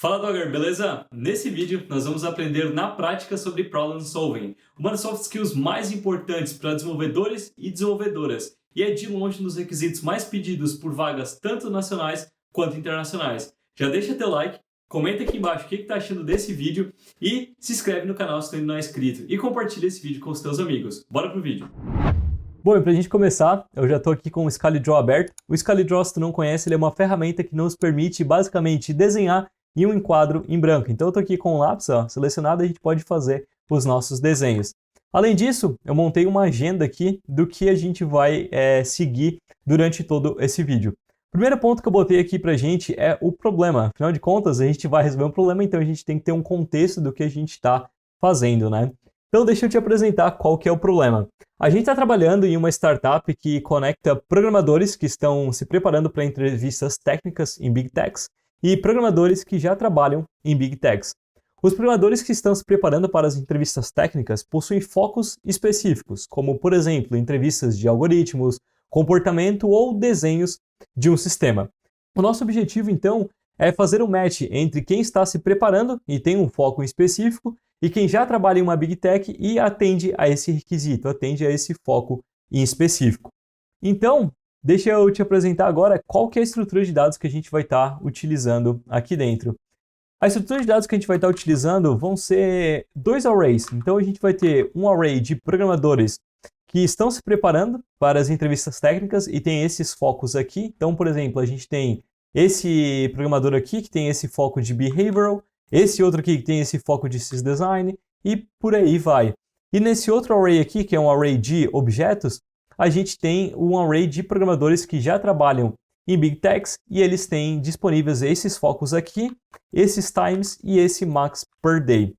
Fala Dogger, beleza? Nesse vídeo nós vamos aprender na prática sobre Problem Solving, uma das soft skills mais importantes para desenvolvedores e desenvolvedoras, e é de longe um dos requisitos mais pedidos por vagas tanto nacionais quanto internacionais. Já deixa teu like, comenta aqui embaixo o que está achando desse vídeo e se inscreve no canal se tu ainda não é inscrito e compartilha esse vídeo com os teus amigos. Bora pro vídeo! Bom, e para a gente começar, eu já estou aqui com o ScaliDraw aberto. O ScaliDraw, se tu não conhece, ele é uma ferramenta que nos permite basicamente desenhar em um enquadro em branco. Então eu estou aqui com o lápis selecionado e a gente pode fazer os nossos desenhos. Além disso, eu montei uma agenda aqui do que a gente vai seguir durante todo esse vídeo. O primeiro ponto que eu botei aqui pra gente é o problema. Afinal de contas, a gente vai resolver um problema, então a gente tem que ter um contexto do que a gente está fazendo, né? Então deixa eu te apresentar qual que é o problema. A gente está trabalhando em uma startup que conecta programadores que estão se preparando para entrevistas técnicas em Big Techs e programadores que já trabalham em Big Techs. Os programadores que estão se preparando para as entrevistas técnicas possuem focos específicos, como, por exemplo, entrevistas de algoritmos, comportamento ou desenhos de um sistema. O nosso objetivo, então, é fazer um match entre quem está se preparando e tem um foco específico e quem já trabalha em uma Big Tech e atende a esse requisito, atende a esse foco em específico. Então, deixa eu te apresentar agora qual que é a estrutura de dados que a gente vai estar utilizando aqui dentro. A estrutura de dados que a gente vai estar utilizando vão ser dois arrays. Então, a gente vai ter um array de programadores que estão se preparando para as entrevistas técnicas e tem esses focos aqui. Então, por exemplo, a gente tem esse programador aqui que tem esse foco de behavioral, esse outro aqui que tem esse foco de sysdesign e por aí vai. E nesse outro array aqui, que é um array de objetos, a gente tem um array de programadores que já trabalham em Big Techs e eles têm disponíveis esses focos aqui, esses times e esse max per day.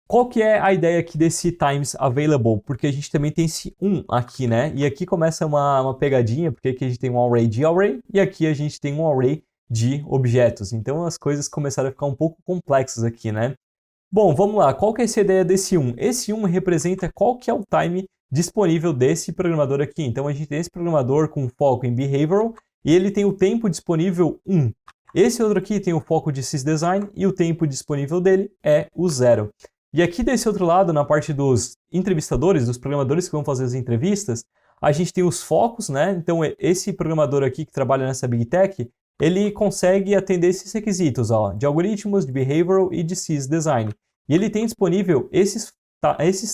Qual que é a ideia aqui desse times available? Porque a gente também tem esse aqui, né? E aqui começa uma pegadinha, porque aqui a gente tem um array de array e aqui a gente tem um array de objetos. Então as coisas começaram a ficar um pouco complexas aqui, né? Bom, vamos lá. Qual que é essa ideia desse 1? Esse 1 representa qual que é o time disponível desse programador aqui. Então a gente tem esse programador com foco em behavioral e ele tem o tempo disponível 1. Esse outro aqui tem o foco de sysdesign e o tempo disponível dele é o 0. E aqui desse outro lado, na parte dos entrevistadores, dos programadores que vão fazer as entrevistas, a gente tem os focos, né? Então esse programador aqui que trabalha nessa Big Tech, ele consegue atender esses requisitos, de algoritmos, de behavioral e de sysdesign. E ele tem disponível esses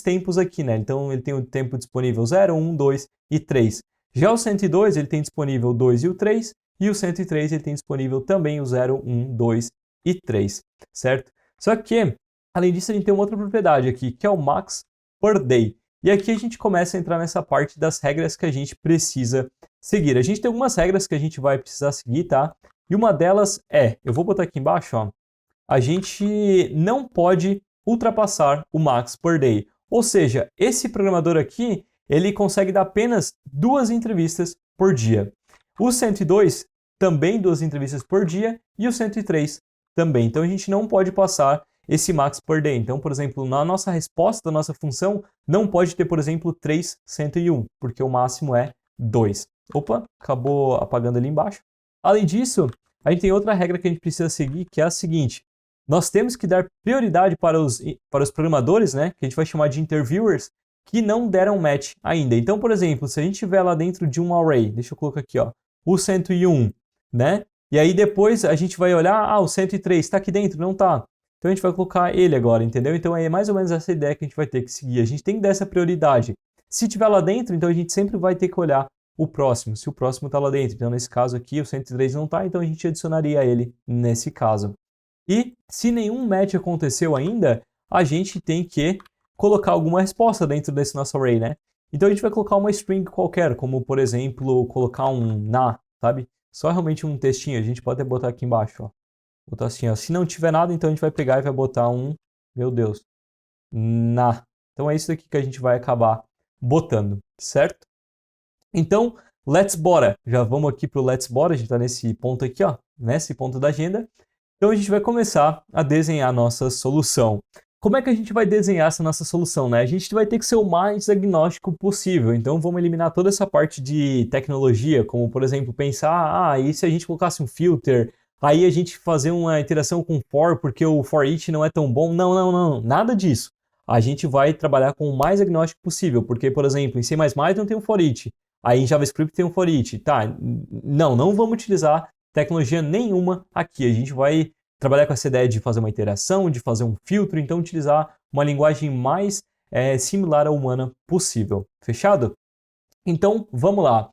tempos aqui, né? Então ele tem o tempo disponível 0, 1, 2 e 3. Já o 102 ele tem disponível o 2 e o 3, e o 103 ele tem disponível também o 0, 1, 2 e 3, certo? Só que, além disso, a gente tem uma outra propriedade aqui, que é o max per day. E aqui a gente começa a entrar nessa parte das regras que a gente precisa seguir. A gente tem algumas regras que a gente vai precisar seguir, tá? E uma delas é, eu vou botar aqui embaixo, a gente não pode ultrapassar o max per day. Ou seja, esse programador aqui, ele consegue dar apenas 2 entrevistas por dia. O 102, também 2 entrevistas por dia, e o 103 também. Então a gente não pode passar esse max per day. Então, por exemplo, na nossa resposta da nossa função, não pode ter, por exemplo, 3, 101, porque o máximo é 2. Opa, acabou apagando ali embaixo. Além disso, a gente tem outra regra que a gente precisa seguir, que é a seguinte. Nós temos que dar prioridade para os programadores, né, que a gente vai chamar de interviewers, que não deram match ainda. Então, por exemplo, se a gente tiver lá dentro de um array, deixa eu colocar aqui, o 101, né? E aí depois a gente vai olhar, o 103 está aqui dentro? Não está. Então a gente vai colocar ele agora, entendeu? Então é mais ou menos essa ideia que a gente vai ter que seguir. A gente tem que dar essa prioridade. Se tiver lá dentro, então a gente sempre vai ter que olhar o próximo, se o próximo está lá dentro. Então nesse caso aqui o 103 não está, então a gente adicionaria ele nesse caso. E se nenhum match aconteceu ainda, a gente tem que colocar alguma resposta dentro desse nosso array, né? Então a gente vai colocar uma string qualquer, como por exemplo, colocar um na, sabe? Só realmente um textinho, a gente pode até botar aqui embaixo, botar assim, se não tiver nada, então a gente vai pegar e vai botar meu Deus, na. Então é isso aqui que a gente vai acabar botando, certo? Então, let's bora. Já vamos aqui pro let's bora, a gente tá nesse ponto aqui, nesse ponto da agenda. Então a gente vai começar a desenhar a nossa solução. Como é que a gente vai desenhar essa nossa solução, né? A gente vai ter que ser o mais agnóstico possível. Então vamos eliminar toda essa parte de tecnologia, como por exemplo pensar, e se a gente colocasse um filter, aí a gente fazer uma iteração com for, porque o for each não é tão bom. Não, não, não, nada disso. A gente vai trabalhar com o mais agnóstico possível, porque, por exemplo, em C++ não tem um for each, aí em JavaScript tem um for each. Tá, não vamos utilizar tecnologia nenhuma aqui. A gente vai trabalhar com essa ideia de fazer uma iteração, de fazer um filtro, então utilizar uma linguagem mais similar à humana possível. Fechado? Então, vamos lá.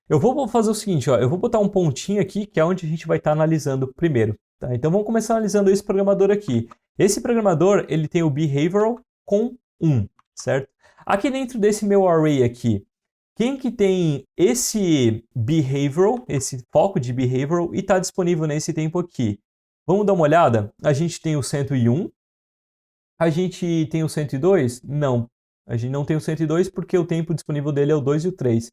Eu vou fazer o seguinte, ó, eu vou botar um pontinho aqui, que é onde a gente vai estar analisando primeiro. Tá? Então, vamos começar analisando esse programador aqui. Esse programador, ele tem o behavioral com 1, certo? Aqui dentro desse meu array aqui, quem que tem esse behavioral, esse foco de behavioral, e está disponível nesse tempo aqui? Vamos dar uma olhada? A gente tem o 101. A gente tem o 102? Não. A gente não tem o 102 porque o tempo disponível dele é o 2 e o 3.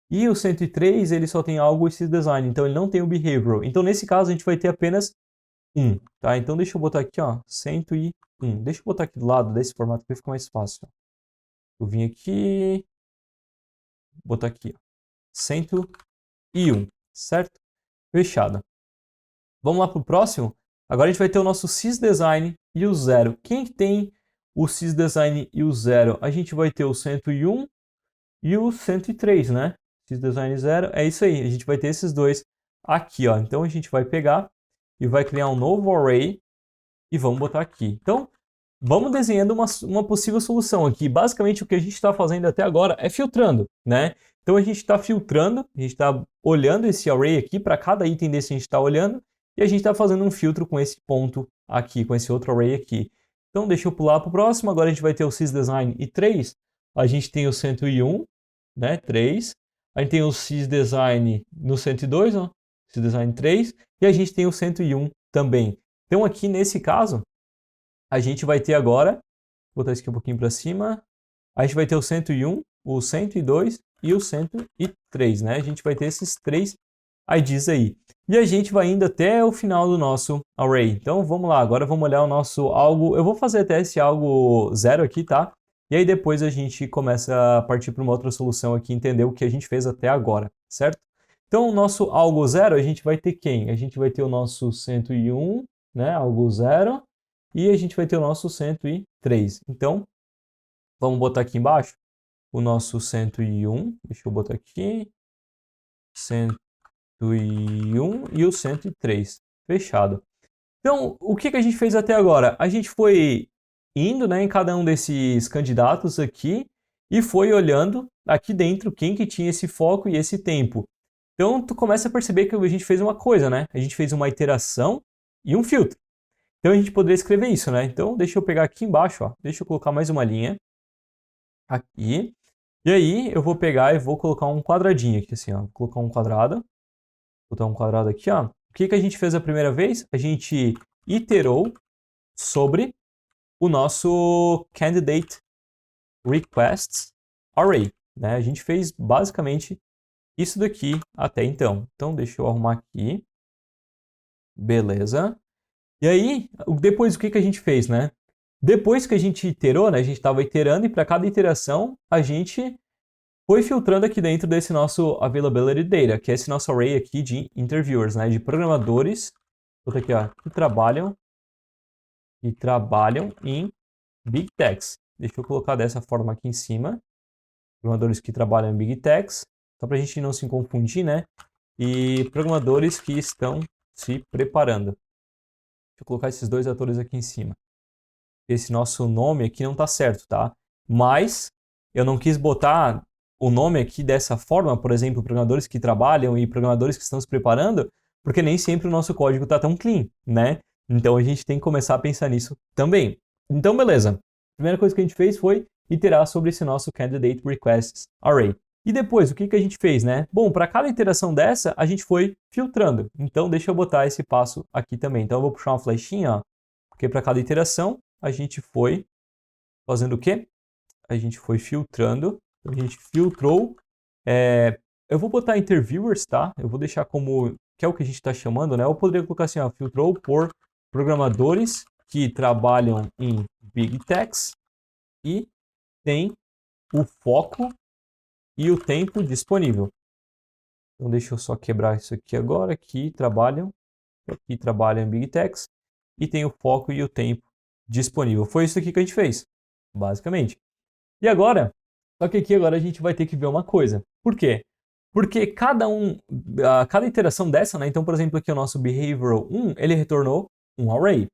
E o 103, ele só tem algo design, então ele não tem o behavioral. Então, nesse caso, a gente vai ter apenas 1, tá? Então, deixa eu botar aqui, ó, 101. Deixa eu botar aqui do lado desse formato que fica mais fácil. Eu vim aqui, botar aqui, ó, 101, certo? Fechado. Vamos lá para o próximo? Agora a gente vai ter o nosso sysdesign e o 0. Quem tem o sysdesign e o 0? A gente vai ter o 101 e o 103, né? Sysdesign 0, é isso aí. A gente vai ter esses dois aqui, ó. Então a gente vai pegar e vai criar um novo array e vamos botar aqui. Então, vamos desenhando uma possível solução aqui. Basicamente, o que a gente está fazendo até agora é filtrando, né? Então, a gente está filtrando, a gente está olhando esse array aqui, para cada item desse a gente está olhando, e a gente está fazendo um filtro com esse ponto aqui, com esse outro array aqui. Então, deixa eu pular para o próximo. Agora a gente vai ter o sysdesign e 3. A gente tem o 101, né? 3. A gente tem o sysdesign no 102, ó. Sysdesign 3. E a gente tem o 101 também. Então, aqui nesse caso, a gente vai ter agora, vou botar isso aqui um pouquinho para cima, a gente vai ter o 101, o 102 e o 103, né? A gente vai ter esses três IDs aí. E a gente vai indo até o final do nosso array. Então, vamos lá, agora vamos olhar o nosso algo, eu vou fazer até esse algo 0 aqui, tá? E aí depois a gente começa a partir para uma outra solução aqui, entender o que a gente fez até agora, certo? Então, o nosso algo 0, a gente vai ter quem? A gente vai ter o nosso 101, né? Algo 0. E a gente vai ter o nosso 103. Então, vamos botar aqui embaixo o nosso 101. Deixa eu botar aqui. 101 e o 103. Fechado. Então, o que a gente fez até agora? A gente foi indo, né, em cada um desses candidatos aqui e foi olhando aqui dentro quem que tinha esse foco e esse tempo. Então, tu começa a perceber que a gente fez uma coisa, né? A gente fez uma iteração e um filtro. Então a gente poderia escrever isso, né? Então deixa eu pegar aqui embaixo, ó. Deixa eu colocar mais uma linha aqui. E aí eu vou pegar e vou colocar um quadradinho aqui, assim, ó. Vou colocar um quadrado. Vou botar um quadrado aqui, ó. O que a gente fez a primeira vez? A gente iterou sobre o nosso candidate requests array, né? A gente fez basicamente isso daqui até então. Então deixa eu arrumar aqui. Beleza. E aí, depois o que a gente fez, né? Depois que a gente iterou, né? A gente estava iterando e para cada iteração a gente foi filtrando aqui dentro desse nosso availability data, que é esse nosso array aqui de interviewers, né? De programadores, vou botar aqui, ó, que trabalham em Big Techs. Deixa eu colocar dessa forma aqui em cima. Programadores que trabalham em Big Techs, só para a gente não se confundir, né? E programadores que estão se preparando. Deixa eu colocar esses dois atores aqui em cima. Esse nosso nome aqui não está certo, tá? Mas eu não quis botar o nome aqui dessa forma, por exemplo, programadores que trabalham e programadores que estão se preparando, porque nem sempre o nosso código está tão clean, né? Então a gente tem que começar a pensar nisso também. Então, beleza. A primeira coisa que a gente fez foi iterar sobre esse nosso Candidate Requests Array. E depois, o que a gente fez, né? Bom, para cada iteração dessa, a gente foi filtrando. Então, deixa eu botar esse passo aqui também. Então, eu vou puxar uma flechinha, ó, porque para cada iteração, a gente foi fazendo o quê? A gente foi filtrando. A gente filtrou. Eu vou botar interviewers, tá? Eu vou deixar como, que é o que a gente está chamando, né? Eu poderia colocar assim, ó, filtrou por programadores que trabalham em Big Techs e tem o foco e o tempo disponível. Então, deixa eu só quebrar isso aqui agora, que trabalham aqui trabalha em Big Text e tem o foco e o tempo disponível. Foi isso aqui que a gente fez, basicamente. E agora, só que aqui agora a gente vai ter que ver uma coisa. Por quê? Porque cada iteração dessa, né? Então, por exemplo, aqui o nosso behavioral 1, ele retornou um array.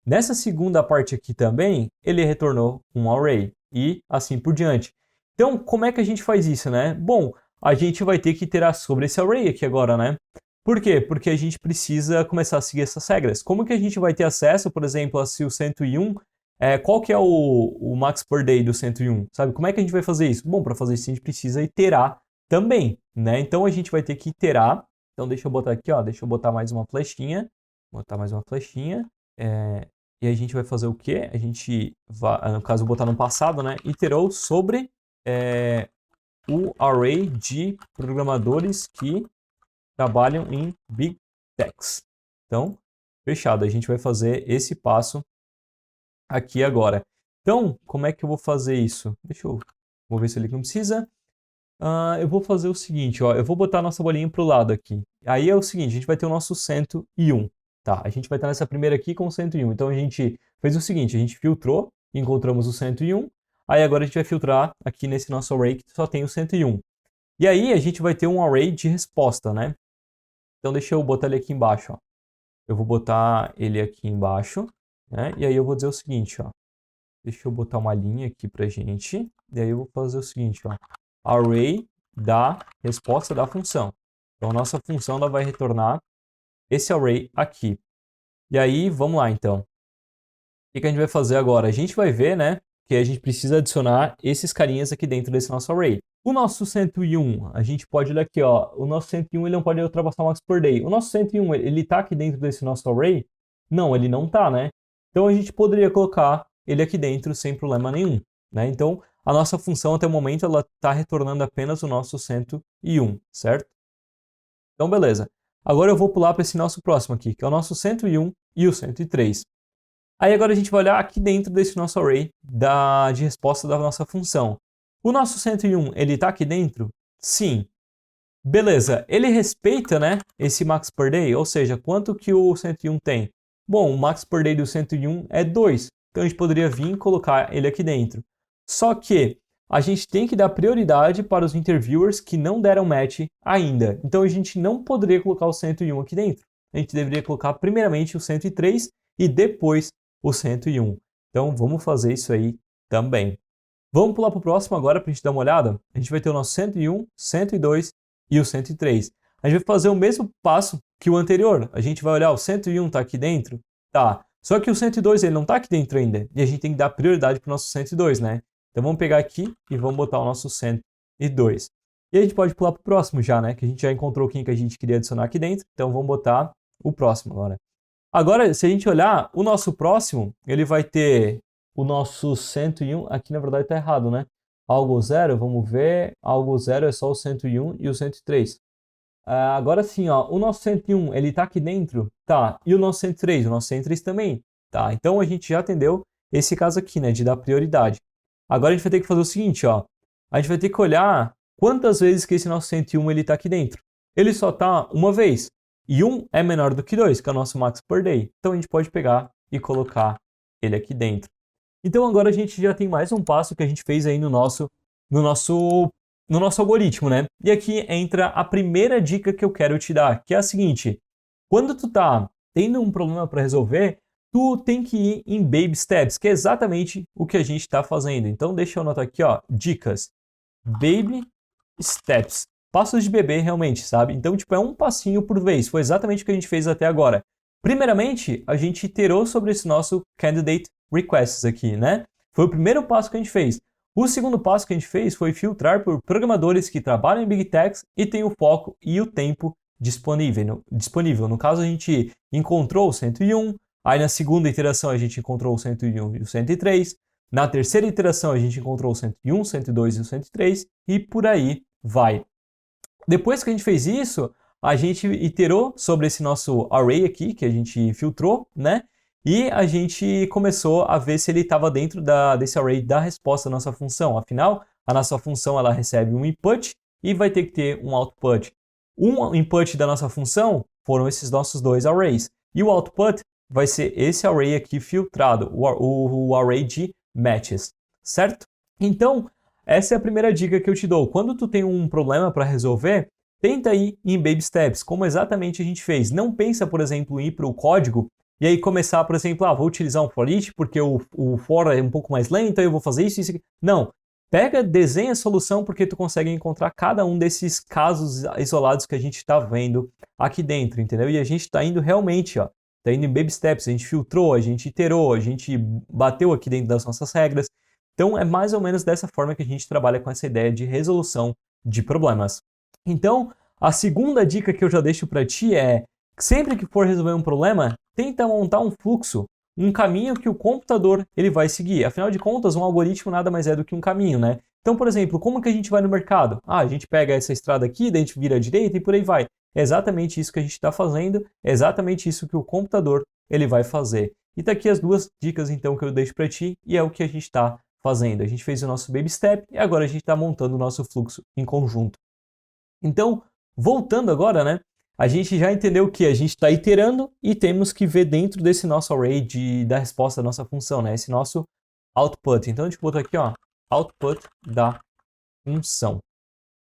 Nessa segunda parte aqui também, ele retornou um array e assim por diante. Então, como é que a gente faz isso, né? Bom, a gente vai ter que iterar sobre esse array aqui agora, né? Por quê? Porque a gente precisa começar a seguir essas regras. Como que a gente vai ter acesso, por exemplo, a se o 101, qual que é o max per day do 101, sabe? Como é que a gente vai fazer isso? Bom, para fazer isso a gente precisa iterar também, né? Então a gente vai ter que iterar. Então deixa eu botar aqui, ó, deixa eu botar mais uma flechinha, e a gente vai fazer o quê? A gente vai, no caso, botar no passado, né? Iterou sobre o array de programadores que trabalham em Big Text. Então, fechado. A gente vai fazer esse passo aqui agora. Então, como é que eu vou fazer isso? Vou ver se ele não precisa. Eu vou fazer o seguinte, ó, eu vou botar a nossa bolinha para o lado aqui. Aí é o seguinte, a gente vai ter o nosso 101. Tá, a gente vai estar nessa primeira aqui com o 101. Então a gente fez o seguinte, a gente filtrou, encontramos o 101. Aí agora a gente vai filtrar aqui nesse nosso array que só tem o 101. E aí a gente vai ter um array de resposta, né? Então deixa eu botar ele aqui embaixo, ó. Eu vou botar ele aqui embaixo, né? E aí eu vou dizer o seguinte, ó. Deixa eu botar uma linha aqui pra gente. E aí eu vou fazer o seguinte, ó. Array da resposta da função. Então a nossa função ela vai retornar esse array aqui. E aí, vamos lá então. O que a gente vai fazer agora? A gente vai ver, né, que a gente precisa adicionar esses carinhas aqui dentro desse nosso array. O nosso 101, a gente pode olhar aqui, ó, o nosso 101 ele não pode ultrapassar o max per day. O nosso 101, ele tá aqui dentro desse nosso array? Não, ele não tá, né? Então a gente poderia colocar ele aqui dentro sem problema nenhum, né? Então a nossa função até o momento ela tá retornando apenas o nosso 101, certo? Então beleza. Agora eu vou pular para esse nosso próximo aqui, que é o nosso 101 e o 103. Aí agora a gente vai olhar aqui dentro desse nosso array de resposta da nossa função. O nosso 101, ele está aqui dentro? Sim. Beleza, ele respeita, né, esse max per day, ou seja, quanto que o 101 tem? Bom, o max per day do 101 é 2, então a gente poderia vir e colocar ele aqui dentro. Só que a gente tem que dar prioridade para os interviewers que não deram match ainda. Então a gente não poderia colocar o 101 aqui dentro. A gente deveria colocar primeiramente o 103 e depois o 101. Então vamos fazer isso aí também. Vamos pular para o próximo agora para a gente dar uma olhada. A gente vai ter o nosso 101, 102 e o 103. A gente vai fazer o mesmo passo que o anterior. A gente vai olhar o 101 está aqui dentro? Tá. Só que o 102 ele não está aqui dentro ainda. E a gente tem que dar prioridade para o nosso 102, né? Então vamos pegar aqui e vamos botar o nosso 102. E a gente pode pular para o próximo já, né? Que a gente já encontrou quem que a gente queria adicionar aqui dentro. Então vamos botar o próximo agora. Agora, se a gente olhar, o nosso próximo, ele vai ter o nosso 101. Aqui na verdade está errado, né? Algo 0, vamos ver. Algo 0 é só o 101 e o 103. Agora sim, ó, o nosso 101, ele está aqui dentro? Tá. E o nosso 103? O nosso 103 também? Tá. Então a gente já atendeu esse caso aqui, né? De dar prioridade. Agora a gente vai ter que fazer o seguinte, ó. A gente vai ter que olhar quantas vezes que esse nosso 101 ele está aqui dentro. Ele só está uma vez. E 1 é menor do que 2, que é o nosso max per day. Então a gente pode pegar e colocar ele aqui dentro. Então agora a gente já tem mais um passo que a gente fez aí no nosso algoritmo, né? E aqui entra a primeira dica que eu quero te dar, que é a seguinte. Quando tu tá tendo um problema para resolver, tu tem que ir em baby steps, que é exatamente o que a gente está fazendo. Então deixa eu anotar aqui, ó, dicas. Baby steps. Passos de bebê realmente, sabe? Então, tipo, é um passinho por vez. Foi exatamente o que a gente fez até agora. Primeiramente, a gente iterou sobre esse nosso candidate requests aqui, né? Foi o primeiro passo que a gente fez. O segundo passo que a gente fez foi filtrar por programadores que trabalham em Big Text e têm o foco e o tempo disponível. No caso, a gente encontrou o 101, aí na segunda iteração a gente encontrou o 101 e o 103, na terceira iteração a gente encontrou o 101, 102 e o 103 e por aí vai. Depois que a gente fez isso, a gente iterou sobre esse nosso array aqui, que a gente filtrou, né? E a gente começou a ver se ele estava dentro desse array da resposta da nossa função. Afinal, a nossa função ela recebe um input e vai ter que ter um output. Um input da nossa função foram esses nossos dois arrays. E o output vai ser esse array aqui filtrado, o array de matches, certo? Então, essa é a primeira dica que eu te dou. Quando tu tem um problema para resolver, tenta ir em baby steps, como exatamente a gente fez. Não pensa, por exemplo, em ir para o código e aí começar, por exemplo, vou utilizar um for each porque o for é um pouco mais lento, aí eu vou fazer isso e isso aqui. Não. Pega, desenha a solução porque tu consegue encontrar cada um desses casos isolados que a gente está vendo aqui dentro, entendeu? E a gente está indo realmente, ó, tá indo em baby steps, a gente filtrou, a gente iterou, a gente bateu aqui dentro das nossas regras. Então é mais ou menos dessa forma que a gente trabalha com essa ideia de resolução de problemas. Então, a segunda dica que eu já deixo para ti é, sempre que for resolver um problema, tenta montar um fluxo, um caminho que o computador ele vai seguir. Afinal de contas, um algoritmo nada mais é do que um caminho, né? Então, por exemplo, como que a gente vai no mercado? A gente pega essa estrada aqui, daí a gente vira à direita e por aí vai. É exatamente isso que a gente está fazendo, é exatamente isso que o computador ele vai fazer. E tá aqui as duas dicas então que eu deixo para ti e é o que a gente está fazendo. A gente fez o nosso baby step e agora a gente está montando o nosso fluxo em conjunto. Então, voltando agora, né? A gente já entendeu que a gente está iterando e temos que ver dentro desse nosso array da resposta da nossa função, né? Esse nosso output. Então, a gente botou aqui, ó, output da função.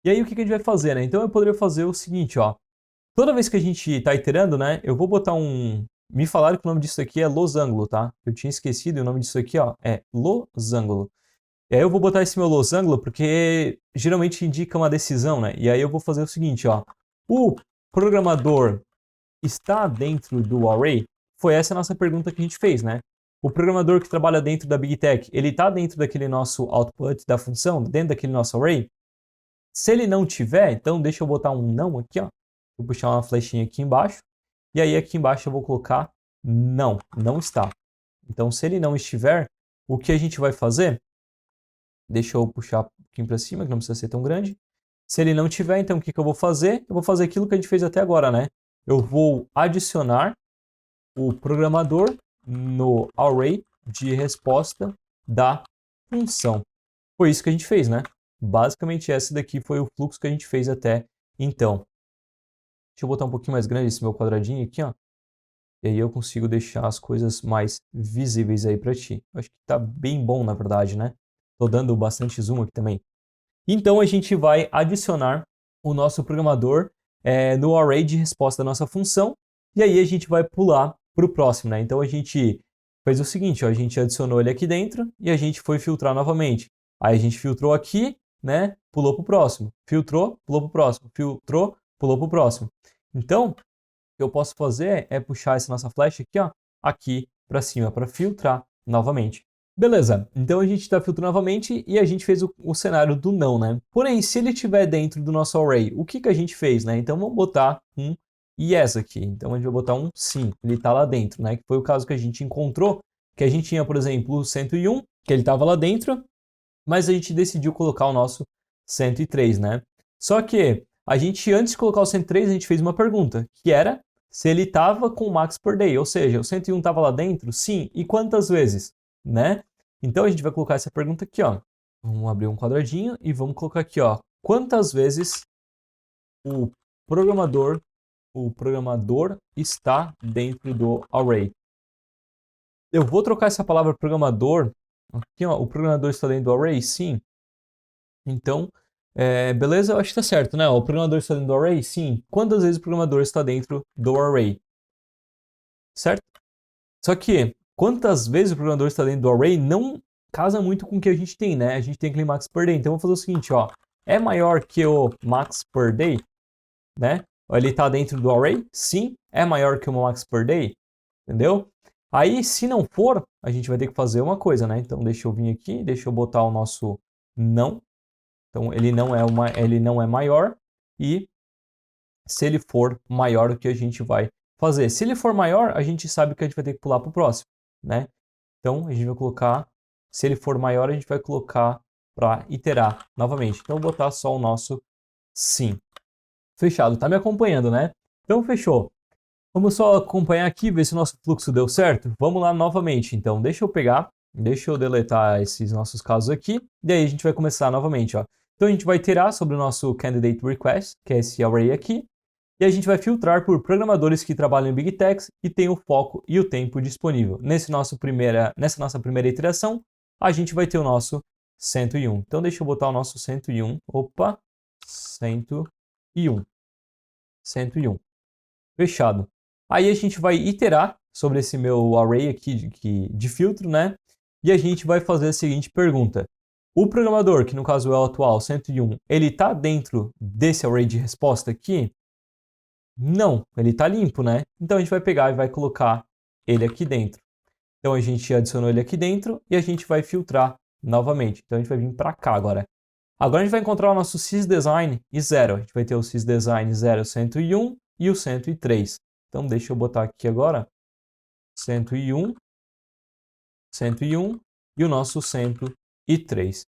E aí, o que a gente vai fazer, né? Então, eu poderia fazer o seguinte, ó. Toda vez que a gente está iterando, né? Eu vou botar um... Me falaram que o nome disso aqui é losango, tá? Eu tinha esquecido e o nome disso aqui, ó, é losango. E aí eu vou botar esse meu losango porque geralmente indica uma decisão, né? E aí eu vou fazer o seguinte, ó. O programador está dentro do array? Foi essa a nossa pergunta que a gente fez, né? O programador que trabalha dentro da Big Tech, ele está dentro daquele nosso output da função, dentro daquele nosso array? Se ele não tiver, então deixa eu botar um não aqui, ó. Vou puxar uma flechinha aqui embaixo. E aí aqui embaixo eu vou colocar não, não está. Então se ele não estiver, o que a gente vai fazer? Deixa eu puxar um pouquinho para cima, que não precisa ser tão grande. Se ele não tiver, então o que eu vou fazer? Eu vou fazer aquilo que a gente fez até agora, né? Eu vou adicionar o programador no array de resposta da função. Foi isso que a gente fez, né? Basicamente, esse daqui foi o fluxo que a gente fez até então. Deixa eu botar um pouquinho mais grande esse meu quadradinho aqui, ó. E aí eu consigo deixar as coisas mais visíveis aí para ti. Eu acho que tá bem bom, na verdade, né? Tô dando bastante zoom aqui também. Então, a gente vai adicionar o nosso programador no array de resposta da nossa função. E aí a gente vai pular para o próximo, né? Então, a gente fez o seguinte, ó, a gente adicionou ele aqui dentro e a gente foi filtrar novamente. Aí a gente filtrou aqui, né? Pulou para o próximo. Filtrou, pulou para o próximo. Filtrou, pulou para o próximo. Então, o que eu posso fazer é puxar essa nossa flecha aqui, ó, aqui para cima, para filtrar novamente. Beleza, então a gente está filtrando novamente e a gente fez o cenário do não, né? Porém, se ele estiver dentro do nosso array, o que a gente fez, né? Então vamos botar um yes aqui. Então a gente vai botar um sim, ele está lá dentro, né? Que foi o caso que a gente encontrou, que a gente tinha, por exemplo, o 101, que ele estava lá dentro, mas a gente decidiu colocar o nosso 103, né? Só que a gente, antes de colocar o 103, a gente fez uma pergunta, que era se ele estava com o max per day, ou seja, o 101 estava lá dentro? Sim, e quantas vezes? Né? Então a gente vai colocar essa pergunta aqui, ó. Vamos abrir um quadradinho e vamos colocar aqui, ó. Quantas vezes o programador está dentro do array? Eu vou trocar essa palavra programador aqui, ó. O programador está dentro do array? Sim. Então, beleza? Eu acho que está certo, né? O programador está dentro do array? Sim. Quantas vezes o programador está dentro do array? Certo? Só que quantas vezes o programador está dentro do array não casa muito com o que a gente tem, né? A gente tem aquele max per day. Então, eu vou fazer o seguinte, ó. É maior que o max per day, né? Ele está dentro do array? Sim. É maior que o max per day? Entendeu? Aí, se não for, a gente vai ter que fazer uma coisa, né? Então, deixa eu vir aqui, deixa eu botar o nosso não. Então, ele não é maior. E se ele for maior, o que a gente vai fazer? Se ele for maior, a gente sabe que a gente vai ter que pular para o próximo, né? Então, a gente vai colocar, se ele for maior, a gente vai colocar para iterar novamente. Então, eu vou botar só o nosso sim. Fechado, tá me acompanhando, né? Então, fechou. Vamos só acompanhar aqui, ver se o nosso fluxo deu certo. Vamos lá novamente. Então, deixa eu deletar esses nossos casos aqui. E aí, a gente vai começar novamente, ó. Então, a gente vai iterar sobre o nosso candidate request, que é esse array aqui. E a gente vai filtrar por programadores que trabalham em Big Techs e têm o foco e o tempo disponível. Nessa nossa primeira iteração, a gente vai ter o nosso 101. Então, deixa eu botar o nosso 101. Opa, 101. 101. Fechado. Aí a gente vai iterar sobre esse meu array aqui de filtro, né? E a gente vai fazer a seguinte pergunta. O programador, que no caso é o atual 101, ele está dentro desse array de resposta aqui? Não, ele está limpo, né? Então a gente vai pegar e vai colocar ele aqui dentro. Então a gente adicionou ele aqui dentro e a gente vai filtrar novamente. Então a gente vai vir para cá agora. Agora a gente vai encontrar o nosso sysdesign e 0. A gente vai ter o sysdesign 0, 101 e o 103. Então deixa eu botar aqui agora 101, 101 e o nosso 103.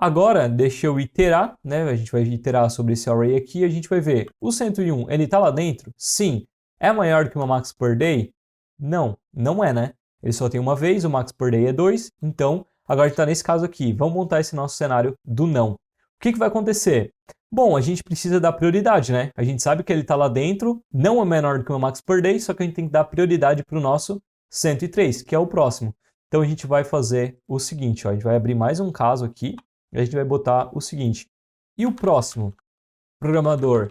Agora, deixa eu iterar, né? A gente vai iterar sobre esse array aqui e a gente vai ver. O 101, ele está lá dentro? Sim. É maior do que uma max per day? Não, não é, né? Ele só tem uma vez, o max per day é 2. Então, agora a gente está nesse caso aqui. Vamos montar esse nosso cenário do não. O que vai acontecer? Bom, a gente precisa dar prioridade, né? A gente sabe que ele está lá dentro, não é menor do que uma max per day, só que a gente tem que dar prioridade para o nosso 103, que é o próximo. Então, a gente vai fazer o seguinte, ó, a gente vai abrir mais um caso aqui. E a gente vai botar o seguinte. E o próximo programador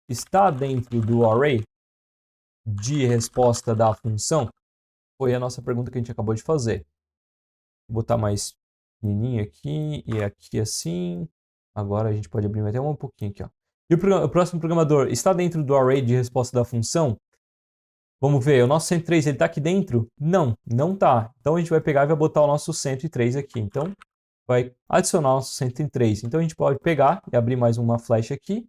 está dentro do array de resposta da função? Foi a nossa pergunta que a gente acabou de fazer. Vou botar mais pequenininho aqui e aqui assim. Agora a gente pode abrir até um pouquinho aqui, ó. E o próximo programador está dentro do array de resposta da função? Vamos ver, o nosso 103 ele está aqui dentro? Não, não está. Então a gente vai pegar e vai botar o nosso 103 aqui. Então vai adicionar o nosso 103. Então a gente pode pegar e abrir mais uma flecha aqui.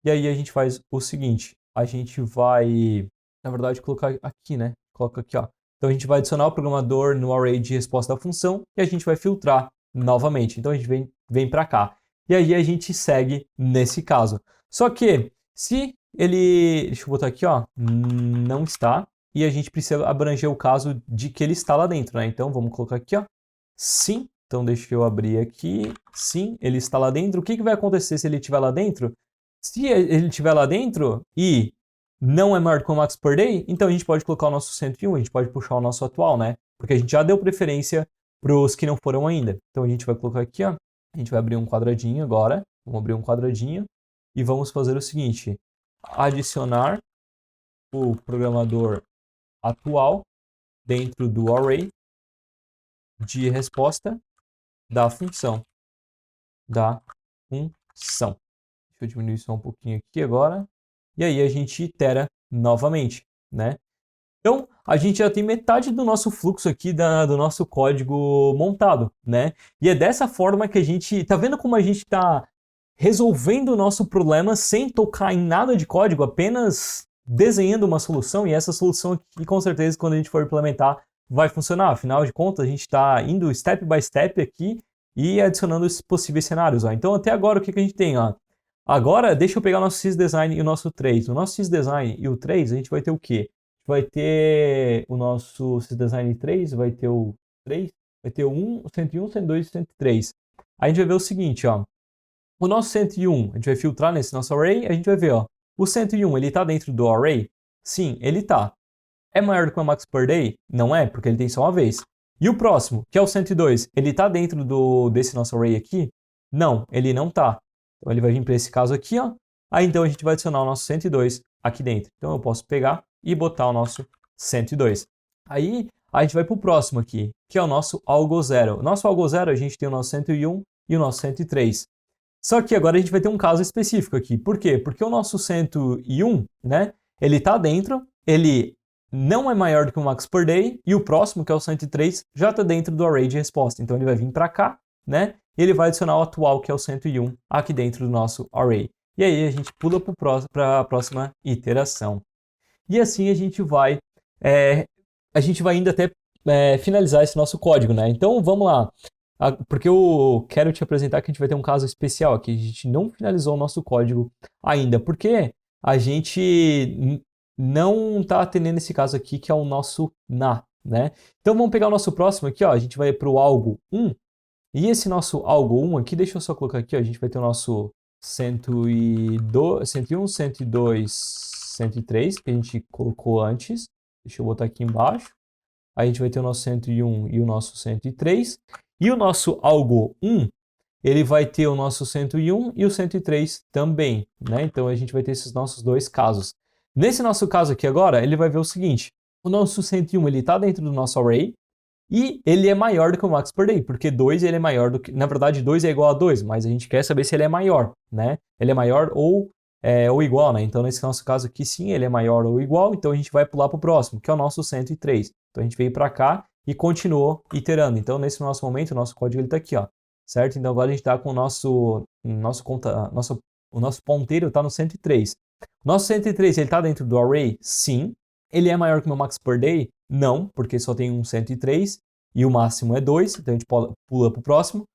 E aí a gente faz o seguinte. A gente vai, na verdade, colocar aqui, né? Coloca aqui, ó. Então a gente vai adicionar o programador no array de resposta da função e a gente vai filtrar novamente. Então a gente vem para cá. E aí a gente segue nesse caso. Só que se ele, deixa eu botar aqui, ó, não está, e a gente precisa abranger o caso de que ele está lá dentro, né? Então vamos colocar aqui, ó, sim. Então, deixa eu abrir aqui. Sim, ele está lá dentro. O que vai acontecer se ele estiver lá dentro? Se ele estiver lá dentro e não é maior que o max per day, então a gente pode colocar o nosso 101, a gente pode puxar o nosso atual, né? Porque a gente já deu preferência para os que não foram ainda. Então, a gente vai colocar aqui, ó. A gente vai abrir um quadradinho agora. Vamos abrir um quadradinho e vamos fazer o seguinte. Adicionar o programador atual dentro do array de resposta da função. Deixa eu diminuir só um pouquinho aqui agora. E aí a gente itera novamente, né? Então, a gente já tem metade do nosso fluxo aqui do nosso código montado, né? E é dessa forma que a gente... Tá vendo como a gente está resolvendo o nosso problema sem tocar em nada de código, apenas desenhando uma solução, e essa solução aqui, com certeza, quando a gente for implementar, vai funcionar. Afinal de contas, a gente está indo step by step aqui e adicionando esses possíveis cenários. Ó. Então, até agora, o que a gente tem? Ó? Agora, deixa eu pegar o nosso sysdesign e o nosso 3. No nosso sysdesign e o 3, a gente vai ter o quê? Vai ter o nosso sysdesign 3, vai ter o 3, vai ter o 1, o 101, 102 e 103. Aí a gente vai ver o seguinte, ó. O nosso 101, a gente vai filtrar nesse nosso array, a gente vai ver, ó. O 101, ele está dentro do array? Sim, ele está. É maior do que o max per day? Não é, porque ele tem só uma vez. E o próximo, que é o 102, ele está dentro desse nosso array aqui? Não, ele não está. Então ele vai vir para esse caso aqui, ó. Aí então a gente vai adicionar o nosso 102 aqui dentro. Então eu posso pegar e botar o nosso 102. Aí a gente vai para o próximo aqui, que é o nosso algo zero. O nosso algo zero, a gente tem o nosso 101 e o nosso 103. Só que agora a gente vai ter um caso específico aqui. Por quê? Porque o nosso 101, né, ele está dentro, ele não é maior do que o max per day, e o próximo, que é o 103, já está dentro do array de resposta. Então ele vai vir para cá, né, e ele vai adicionar o atual, que é o 101, aqui dentro do nosso array. E aí a gente pula para a próxima iteração. E assim a gente vai indo até finalizar esse nosso código, né? Então vamos lá. Porque eu quero te apresentar que a gente vai ter um caso especial aqui. A gente não finalizou o nosso código ainda, porque a gente não está atendendo esse caso aqui, que é o nosso na, né? Então vamos pegar o nosso próximo aqui, ó. A gente vai para o algo 1. E esse nosso algo 1 aqui, deixa eu só colocar aqui, ó. A gente vai ter o nosso 101, 102, 103, que a gente colocou antes. Deixa eu botar aqui embaixo. Aí a gente vai ter o nosso 101 e o nosso 103. E o nosso algo 1, ele vai ter o nosso 101 e o 103 também, né? Então a gente vai ter esses nossos dois casos. Nesse nosso caso aqui agora, ele vai ver o seguinte. O nosso 101, ele está dentro do nosso array. E ele é maior do que o max per day, porque 2 ele é maior do que... Na verdade, 2 é igual a 2, mas a gente quer saber se ele é maior, né? Ele é maior ou igual, né? Então, nesse nosso caso aqui, sim, ele é maior ou igual, então a gente vai pular para o próximo, que é o nosso 103. Então, a gente veio para cá e continuou iterando. Então, nesse nosso momento, o nosso código está aqui, ó, certo? Então, agora a gente está com o nosso ponteiro está no 103. O nosso 103, ele está dentro do array? Sim. Ele é maior que o meu max per day? Não, porque só tem um 103 e o máximo é 2, então a gente pula para o próximo.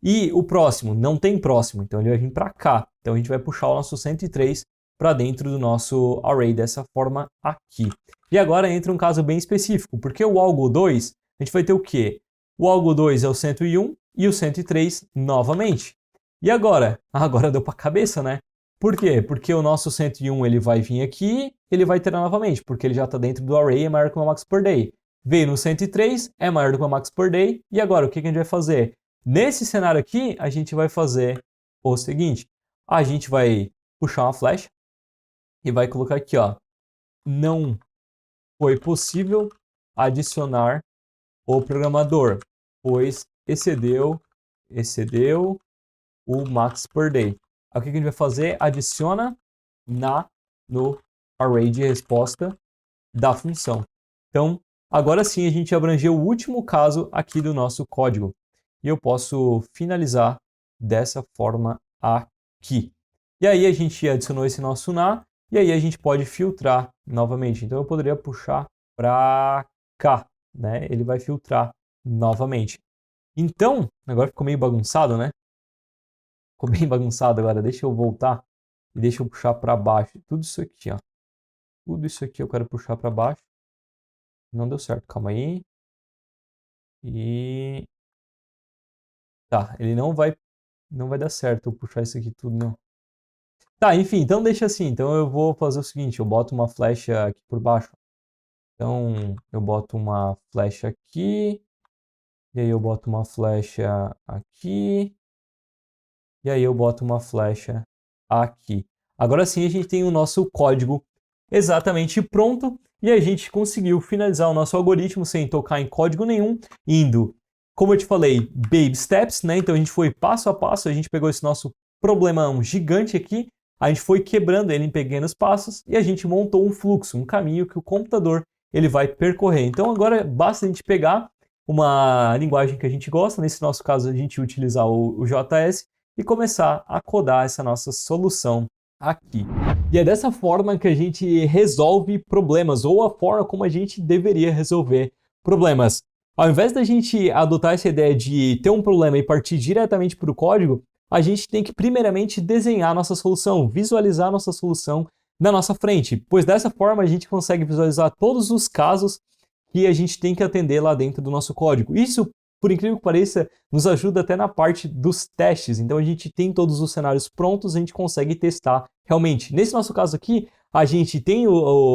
E o próximo, não tem próximo, então ele vai vir para cá. Então a gente vai puxar o nosso 103 para dentro do nosso array dessa forma aqui. E agora entra um caso bem específico, porque o algo 2, a gente vai ter o quê? O algo 2 é o 101 e o 103 novamente. E agora? Agora deu para a cabeça, né? Por quê? Porque o nosso 101 ele vai vir aqui, ele vai iterar novamente, porque ele já está dentro do array, é maior que o meu max per day. Veio no 103, é maior do que o max per day, e agora o que a gente vai fazer? Nesse cenário aqui, a gente vai fazer o seguinte, a gente vai puxar uma flecha e vai colocar aqui, ó, não foi possível adicionar o programador, pois excedeu o max per day. Aí o que a gente vai fazer? Adiciona no array de resposta da função. Então, agora sim a gente abrangeu o último caso aqui do nosso código. E eu posso finalizar dessa forma aqui. E aí a gente adicionou esse nosso na, e aí a gente pode filtrar novamente. Então eu poderia puxar para cá, né? Ele vai filtrar novamente. Então, agora ficou meio bagunçado, né? Ficou bem bagunçado agora. Deixa eu voltar e deixa eu puxar para baixo. Tudo isso aqui, ó. Tudo isso aqui eu quero puxar para baixo. Não deu certo. Calma aí. E... Tá, ele não vai dar certo eu puxar isso aqui tudo, não. Tá, enfim, então deixa assim. Então eu vou fazer o seguinte, eu boto uma flecha aqui por baixo. Então eu boto uma flecha aqui. E aí eu boto uma flecha aqui. E aí eu boto uma flecha aqui. Agora sim a gente tem o nosso código exatamente pronto. E a gente conseguiu finalizar o nosso algoritmo sem tocar em código nenhum, indo, como eu te falei, baby steps, né? Então a gente foi passo a passo, a gente pegou esse nosso problemão gigante aqui, a gente foi quebrando ele em pequenos passos e a gente montou um fluxo, um caminho que o computador ele vai percorrer. Então agora basta a gente pegar uma linguagem que a gente gosta, nesse nosso caso a gente utilizar o JS e começar a codar essa nossa solução aqui. E é dessa forma que a gente resolve problemas, ou a forma como a gente deveria resolver problemas. Ao invés da gente adotar essa ideia de ter um problema e partir diretamente para o código, a gente tem que primeiramente desenhar a nossa solução, visualizar a nossa solução na nossa frente, pois dessa forma a gente consegue visualizar todos os casos que a gente tem que atender lá dentro do nosso código. Isso, por incrível que pareça, nos ajuda até na parte dos testes. Então a gente tem todos os cenários prontos, a gente consegue testar realmente. Nesse nosso caso aqui, a gente tem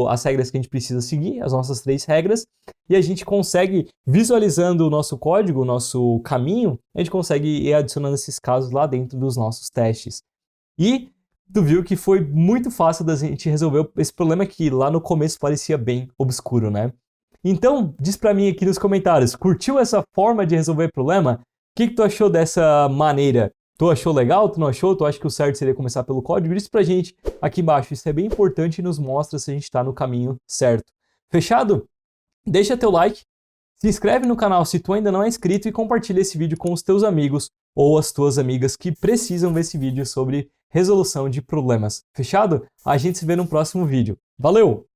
as regras que a gente precisa seguir, as nossas 3 regras, e a gente consegue, visualizando o nosso código, o nosso caminho, a gente consegue ir adicionando esses casos lá dentro dos nossos testes. E tu viu que foi muito fácil da gente resolver esse problema que lá no começo parecia bem obscuro, né? Então, diz pra mim aqui nos comentários, curtiu essa forma de resolver problema? O que tu achou dessa maneira? Tu achou legal? Tu não achou? Tu acha que o certo seria começar pelo código? Diz pra gente aqui embaixo, isso é bem importante e nos mostra se a gente tá no caminho certo. Fechado? Deixa teu like, se inscreve no canal se tu ainda não é inscrito e compartilha esse vídeo com os teus amigos ou as tuas amigas que precisam ver esse vídeo sobre resolução de problemas. Fechado? A gente se vê no próximo vídeo. Valeu!